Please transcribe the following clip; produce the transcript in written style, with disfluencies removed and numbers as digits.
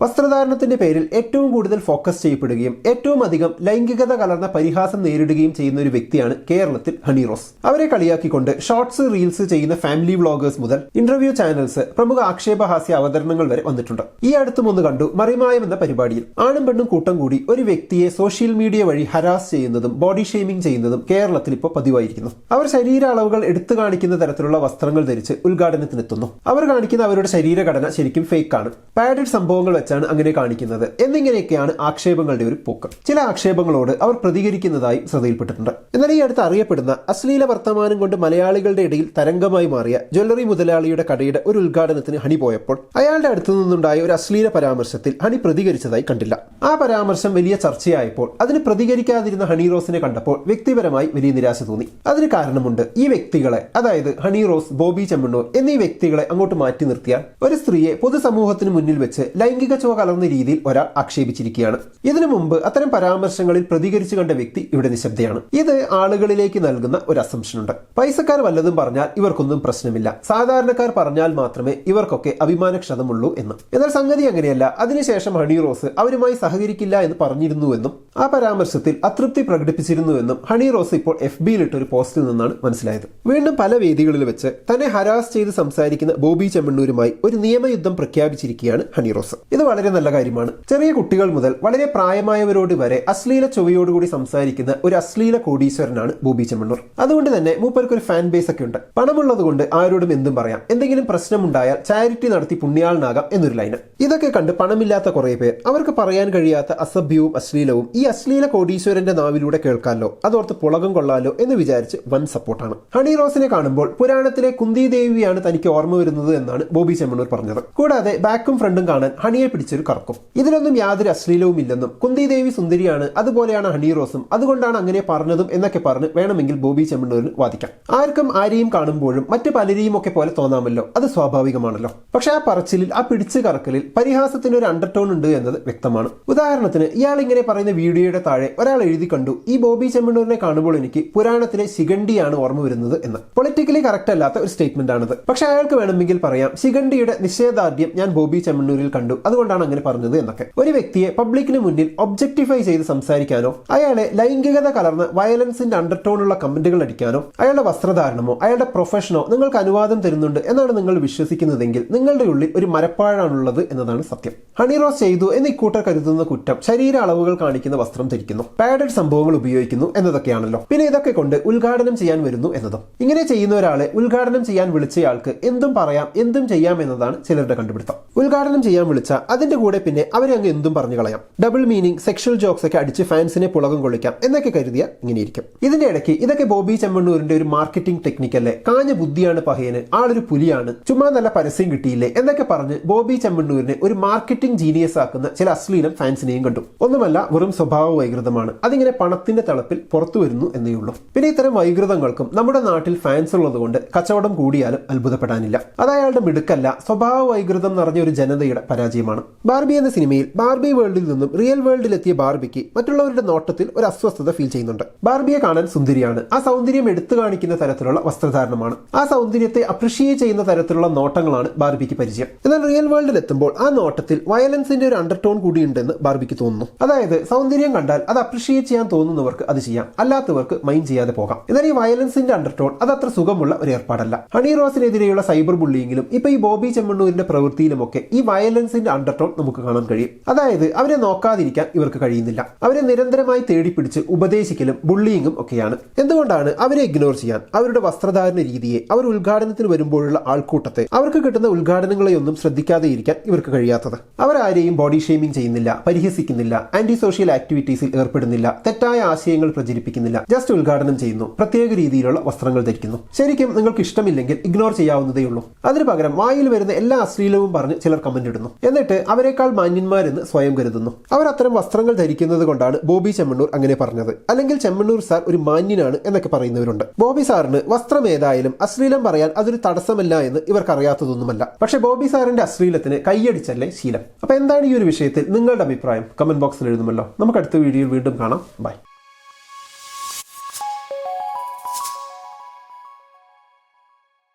വസ്ത്രധാരണത്തിന്റെ പേരിൽ ഏറ്റവും കൂടുതൽ ഫോക്കസ് ചെയ്യപ്പെടുകയും ഏറ്റവും അധികം ലൈംഗികത കലർന്ന പരിഹാസം നേരിടുകയും ചെയ്യുന്ന ഒരു വ്യക്തിയാണ് കേരളത്തിൽ ഹണി റോസ്. അവരെ കളിയാക്കിക്കൊണ്ട് ഷോർട്സ് റീൽസ് ചെയ്യുന്ന ഫാമിലി വ്ളോഗേഴ്സ് മുതൽ ഇന്റർവ്യൂ ചാനൽസ് പ്രമുഖ ആക്ഷേപഹാസ്യ അവതരണങ്ങൾ വരെ വന്നിട്ടുണ്ട്. ഈ അടുത്തും ഒന്ന് കണ്ടു മറിമായം എന്ന പരിപാടിയിൽ ആണും പെണ്ണും കൂട്ടം കൂടി ഒരു വ്യക്തിയെ സോഷ്യൽ മീഡിയ വഴി ഹരാസ് ചെയ്യുന്നതും ബോഡി ഷെയ്മിംഗ് ചെയ്യുന്നതും കേരളത്തിൽ ഇപ്പോൾ പതിവായിരിക്കുന്നു. അവർ ശരീര അളവുകൾ എടുത്തു കാണിക്കുന്ന തരത്തിലുള്ള വസ്ത്രങ്ങൾ ധരിച്ച് ഉദ്ഘാടനത്തിനെത്തുന്നു. അവർ കാണിക്കുന്ന അവരുടെ ശരീരഘടന ശരിക്കും ഫേക്ക് ആണ്, പാഡഡ് സംഭവങ്ങൾ വെച്ചാണ് അങ്ങനെ കാണിക്കുന്നത് എന്നിങ്ങനെയൊക്കെയാണ് ആക്ഷേപങ്ങളുടെ ഒരു പോക്ക്. ചില ആക്ഷേപങ്ങളോട് അവർ പ്രതികരിക്കുന്നതായി ശ്രദ്ധയിൽപ്പെട്ടിട്ടുണ്ട്. എന്നാൽ ഈ അടുത്ത് അറിയപ്പെടുന്ന അശ്ലീല വർത്തമാനം കൊണ്ട് മലയാളികളുടെ ഇടയിൽ തരംഗമായി മാറിയ ജ്വല്ലറി മുതലാളിയുടെ കടയുടെ ഒരു ഉദ്ഘാടനത്തിന് ഹണി പോയപ്പോൾ അയാളുടെ അടുത്തു നിന്നുണ്ടായ ഒരു അശ്ലീല പരാമർശത്തിൽ ഹണി പ്രതികരിച്ചതായി കണ്ടില്ല. ആ പരാമർശം വലിയ ചർച്ചയായപ്പോൾ അതിന് പ്രതികരിക്കാതിരുന്ന ഹണി റോസിനെ കണ്ടപ്പോൾ വ്യക്തിപരമായി വലിയ നിരാശ തോന്നി. അതിന് കാരണമുണ്ട്. ഈ വ്യക്തികളെ, അതായത് ഹണി റോസ്, ബോബി ചെമ്മണ്ണൂർ എന്നീ വ്യക്തികളെ അങ്ങോട്ട് മാറ്റി നിർത്തിയാൽ ഒരു സ്ത്രീയെ പൊതുസമൂഹത്തിന് മുന്നിൽ വെച്ച് ലൈംഗിക ചുവ കലർന്ന രീതിയിൽ ഒരാൾ ആക്ഷേപിച്ചിരിക്കുകയാണ്. ഇതിനു മുമ്പ് അത്തരം പരാമർശങ്ങളിൽ പ്രതികരിച്ചു കണ്ട വ്യക്തി ഇവിടെ നിശബ്ദയാണ്. ഇത് ആളുകളിലേക്ക് നൽകുന്ന ഒരു അസംഷൻ ഉണ്ട്. പൈസക്കാർ വല്ലതും പറഞ്ഞാൽ ഇവർക്കൊന്നും പ്രശ്നമില്ല, സാധാരണക്കാർ പറഞ്ഞാൽ മാത്രമേ ഇവർക്കൊക്കെ അഭിമാനക്ഷതമുള്ളൂ എന്ന്. എന്നാൽ സംഗതി അങ്ങനെയല്ല. അതിനുശേഷം ഹണി റോസ് അവരുമായി സഹകരിക്കില്ല എന്ന് പറഞ്ഞിരുന്നുവെന്നും ആ പരാമർശത്തിൽ അതൃപ്തി പ്രകടിപ്പിച്ചിരുന്നുവെന്നും ഹണി റോസ് ഇപ്പോൾ FBയിലിട്ട ഒരു പോസ്റ്റിൽ നിന്നാണ് മനസ്സിലായത്. വീണ്ടും പല വേദികളിൽ വെച്ച് തന്നെ ഹരാസ് ചെയ്ത് സംസാരിക്കുന്ന ബോബി ചെമ്മണ്ണൂരുമായി ഒരു നിയമയുദ്ധം പ്രഖ്യാപിച്ചിരിക്കുകയാണ് ഹണി റോസ്. ഇത് വളരെ നല്ല കാര്യമാണ്. ചെറിയ കുട്ടികൾ മുതൽ വളരെ പ്രായമായവരോട് വരെ അശ്ലീല ചൊവ്വയോടുകൂടി സംസാരിക്കുന്ന ഒരു അശ്ലീല കോടീശ്വരനാണ് ബോബി ചെമ്മണ്ണൂർ. അതുകൊണ്ട് തന്നെ മൂപ്പർക്ക് ഒരു ഫാൻ ബേസ് ഒക്കെ ഉണ്ട്. പണമുള്ളത് കൊണ്ട് ആരോടും എന്തും പറയാം, എന്തെങ്കിലും പ്രശ്നമുണ്ടായാൽ ചാരിറ്റി നടത്തി പുണ്യാളനാകാം എന്നൊരു ലൈന്. ഇതൊക്കെ കണ്ട് പണമില്ലാത്ത കുറെ പേർ അവർക്ക് പറയാൻ കഴിയാത്ത അസഭ്യവും അശ്ലീലവും ഈ അശ്ലീല കോടീശ്വരന്റെ നാവിലൂടെ കേൾക്കാമല്ലോ, അതോർത്ത് പുളകം കൊള്ളാലോ എന്ന് വിചാരിച്ച് വൻ സപ്പോർട്ടാണ്. ഹണി റോസിനെ കാണുമ്പോൾ പുരാണത്തിലെ കുന്തി ദേവിയാണ് തനിക്ക് ഓർമ്മ വരുന്നത് എന്നാണ് ബോബി ചെമ്മണ്ണൂർ പറഞ്ഞത്. കൂടാതെ ബാക്കും ഫ്രണ്ടും കാണാൻ ഹണിയെ പിടിച്ചൊരു കറക്കും. ഇതിലൊന്നും യാതൊരു അശ്ലീലവും ഇല്ലെന്നും കുന്തി ദേവി സുന്ദരിയാണ്, അതുപോലെയാണ് ഹണി റോസും, അതുകൊണ്ടാണ് അങ്ങനെ പറഞ്ഞതും എന്നൊക്കെ പറഞ്ഞ് വേണമെങ്കിൽ ബോബി ചെമ്മണ്ണൂരിന് വാദിക്കാം. ആർക്കും ആരെയും കാണുമ്പോഴും മറ്റു പലരെയും ഒക്കെ പോലെ തോന്നാമല്ലോ, അത് സ്വാഭാവികമാണല്ലോ. പക്ഷെ ആ പറച്ചിലിൽ, ആ പിടിച്ചു കറക്കലിൽ പരിഹാസത്തിന് ഒരു അണ്ടർടോൺ ഉണ്ട് എന്നത് വ്യക്തമാണ്. ഉദാഹരണത്തിന് ഇയാൾ ഇങ്ങനെ പറയുന്ന വീഡിയോയുടെ താഴെ ഒരാൾ എഴുതി കണ്ടു, ഈ ബോബി ചെമ്മണ്ണൂരിനെ കാണുമ്പോൾ എനിക്ക് പുരാണത്തിലെ ശിഖണ്ഡിയാണ് ഓർമ്മ വരുന്നത് എന്ന്. പൊളിറ്റിക്കലി കറക്റ്റ് അല്ലാത്ത ഒരു സ്റ്റേറ്റ്മെന്റ് ആണിത്. പക്ഷെ അയാൾക്ക് വേണമെങ്കിൽ പറയാം, ശിഖണ്ഡിയുടെ നിഷേധാർഢ്യം ഞാൻ ബോബി ചെമ്മണ്ണൂരിൽ കണ്ടു, അതുകൊണ്ടാണ് അങ്ങനെ പറഞ്ഞത് എന്നൊക്കെ. ഒരു വ്യക്തിയെ പബ്ലിക്കിന് മുന്നിൽ ഒബ്ജക്ടിഫൈ ചെയ്ത് സംസാരിക്കാനോ അയാളെ ലൈംഗികത കലർന്ന വയലൻസിന്റെ അണ്ടർടോൺ ഉള്ള കമന്റുകൾ അടിക്കാനോ അയാളുടെ വസ്ത്രധാരണമോ അയാളുടെ പ്രൊഫഷനോ നിങ്ങൾക്ക് അനുവാദം തരുന്നുണ്ട് എന്നാണ് നിങ്ങൾ വിശ്വസിക്കുന്നതെങ്കിൽ നിങ്ങളുടെ ഉള്ളിൽ ഒരു മരപ്പാഴാണുള്ളത് എന്നതാണ് സത്യം. ഹണി റോസ് ചെയ്തു എന്ന് ഇക്കൂട്ടർ കരുതുന്ന കുറ്റം ശരീര അളവുകൾ കാണിക്കുന്ന വസ്ത്രം ധരിക്കുന്നു, പാഡഡ് സംഭവങ്ങൾ ഉപയോഗിക്കുന്നു എന്നതൊക്കെയാണല്ലോ. പിന്നെ ഇതൊക്കെ കൊണ്ട് ഉദ്ഘാടനം ചെയ്യാൻ വരുന്നു എന്നതും. ഇങ്ങനെ ചെയ്യുന്ന ഒരാളെ ഉദ്ഘാടനം ചെയ്യാൻ വിളിച്ചയാൾക്ക് എന്തും പറയാം, എന്തും ചെയ്യാം എന്നതാണ് ചിലരുടെ കണ്ടുപിടുത്തം. ഉദ്ഘാടനം ചെയ്യാൻ വിളിച്ച അതിന്റെ കൂടെ പിന്നെ അവരെ അങ്ങ് എന്തും പറഞ്ഞു കളയാം, ഡബിൾ മീനിങ്, സെക്ഷൽ ജോക്സ് ഒക്കെ അടിച്ച് ഫാൻസിനെ പുളകം കൊള്ളിക്കാം എന്നൊക്കെ കരുതിയ ഇങ്ങനെയിരിക്കും. ഇതിന്റെ ഇടയ്ക്ക് ഇതൊക്കെ ബോബി ചെമ്മണ്ണൂരിന്റെ ഒരു മാർക്കറ്റിംഗ് ടെക്നിക്കല്ലേ, കാഞ്ഞ ബുദ്ധിയാണ് പഹയന്, ആളൊരു പുലിയാണ്, ചുമ്മാ നല്ല പരസ്യം കിട്ടിയില്ലേ എന്നൊക്കെ പറഞ്ഞ് ബോബി ചെമ്മണ്ണൂരിനെ ഒരു മാർക്കറ്റിംഗ് ജീനിയസ് ആക്കുന്ന ചില അശ്ലീലം ഫാൻസിനെയും കണ്ടു. ഒന്നുമല്ല, വെറും സ്വഭാവ വൈകൃതമാണ്. അതിങ്ങനെ പണത്തിന്റെ തളപ്പിൽ പുറത്തു വരുന്നു എന്നേ ഉള്ളൂ. പിന്നെ ഇത്തരം വൈകൃതങ്ങൾക്കും നമ്മുടെ നാട്ടിൽ ഫാൻസ് ഉള്ളതുകൊണ്ട് കച്ചവടം കൂടിയാലും അത്ഭുതപ്പെടാനില്ല. അത് അയാളുടെ മിടുക്കല്ല, സ്വഭാവ വൈകൃതം നിറഞ്ഞ ഒരു ജനതയുടെ പരാജയമാണ്. ബാർബി എന്ന സിനിമയിൽ ബാർബി വേൾഡിൽ നിന്നും റിയൽ വേൾഡിലെത്തിയ ബാർബിക്ക് മറ്റുള്ളവരുടെ നോട്ടത്തിൽ ഒരു അസ്വസ്ഥത ഫീൽ ചെയ്യുന്നുണ്ട്. ബാർബിയെ കാണാൻ സുന്ദരിയാണ്, ആ സൗന്ദര്യം എടുത്തു കാണിക്കുന്ന തരത്തിലുള്ള വസ്ത്രധാരണമാണ്, ആ സൗന്ദര്യത്തെ അപ്രിഷിയേറ്റ് ചെയ്യുന്ന തരത്തിലുള്ള നോട്ടങ്ങളാണ് ബാർബിക്ക് പരിചയം. എന്നാൽ റിയൽ വേൾഡിൽ എത്തുമ്പോൾ ആ നോട്ടത്തിൽ വയലൻസിന്റെ ഒരു അണ്ടർടോൺ കൂടിയുണ്ടെന്ന് ബാർബിക്ക് തോന്നുന്നു. അതായത് സൗന്ദര്യം കണ്ടാൽ അത് അപ്രിഷിയേറ്റ് ചെയ്യാൻ തോന്നുന്നവർക്ക് അത് ചെയ്യാം, അല്ലാത്തവർക്ക് മൈൻഡ് ചെയ്യാതെ പോകാം. എന്നാൽ ഈ വയലൻസിന്റെ അണ്ടർടോൺ അത് അത്ര സുഖമുള്ള ഒരു ഏർപ്പാടല്ല. ഹണി റോസിനെതിരെയുള്ള സൈബർ ബുള്ളിയിങ്ങിലും ഇപ്പൊ ഈ ബോബി ചെമ്മണ്ണൂരിന്റെ പ്രവൃത്തിയിലുമൊക്കെ ഈ വയലൻസിന്റെ അണ്ടർടോൺ നമുക്ക് കാണാൻ കഴിയും. അതായത് അവരെ നോക്കാതിരിക്കാൻ ഇവർക്ക് കഴിയുന്നില്ല. അവരെ നിരന്തരമായി തേടിപ്പിടിച്ച് ഉപദേശിക്കലും ബുള്ളിയിങ്ങും ഒക്കെയാണ്. എന്തുകൊണ്ടാണ് അവരെ ഇഗ്നോർ ചെയ്യാൻ? അവരുടെ വസ്ത്രധാരണ രീതിയെ, അവർ ഉദ്ഘാടനത്തിന് വരുമ്പോഴുള്ള ആൾക്കൂട്ടത്തെ, അവർക്ക് കിട്ടുന്ന ഉദ്ഘാടനങ്ങളെയൊന്നും ശ്രദ്ധിക്കാതെ ഇരിക്കാൻ ഇവർക്ക് കഴിയാത്തത്. അവരാരെയും ബോഡി ഷെയ്മിംഗ് ചെയ്യുന്നില്ല, പരിഹസിക്കുന്നില്ല, ആന്റി സോഷ്യൽ ആക്ടിവിറ്റീസിൽ ഏർപ്പെടുന്നില്ല, തെറ്റായ ആശയങ്ങൾ പ്രചരിപ്പിക്കുന്നില്ല, ജസ്റ്റ് ഉദ്ഘാടനം ചെയ്യുന്നു, പ്രത്യേക രീതിയിലുള്ള വസ്ത്രങ്ങൾ ധരിക്കുന്നു. ശരിക്കും നിങ്ങൾക്ക് ഇഷ്ടമില്ലെങ്കിൽ ഇഗ്നോർ ചെയ്യാവുന്നതേ ഉള്ളൂ. അതിനു പകരം വായിൽ വരുന്ന എല്ലാ അശ്ലീലവും പറഞ്ഞ് ചിലർ കമന്റ് ഇടുന്നു. എന്നിട്ട് അവരെക്കാൾ മാന്യന്മാരെന്ന് സ്വയം കരുതുന്നു. അവർ അത്തരം വസ്ത്രങ്ങൾ ധരിക്കുന്നത് കൊണ്ടാണ് ബോബി ചെമ്മണ്ണൂർ അങ്ങനെ പറഞ്ഞത്, അല്ലെങ്കിൽ ചെമ്മണ്ണൂർ സാർ ഒരു മാന്യനാണ് എന്നൊക്കെ പറയുന്നവരുണ്ട്. ബോബി സാറിന് വസ്ത്രം ഏതായാലും അശ്ലീലം പറയാൻ അതൊരു തടസ്സമല്ല എന്ന് ഇവർക്ക് അറിയാത്തതൊന്നുമല്ല. പക്ഷെ ബോബി സാറിന്റെ അശ്ലീലത്തിന് കൈയടിച്ചല്ലേ ശീലം. അപ്പൊ എന്താണ് ഈ ഒരു വിഷയത്തിൽ നിങ്ങളുടെ അഭിപ്രായം? കമന്റ് ബോക്സിൽ എഴുതുമല്ലോ. നമുക്ക് അടുത്ത വീഡിയോയിൽ വീണ്ടും കാണാം. ബൈ.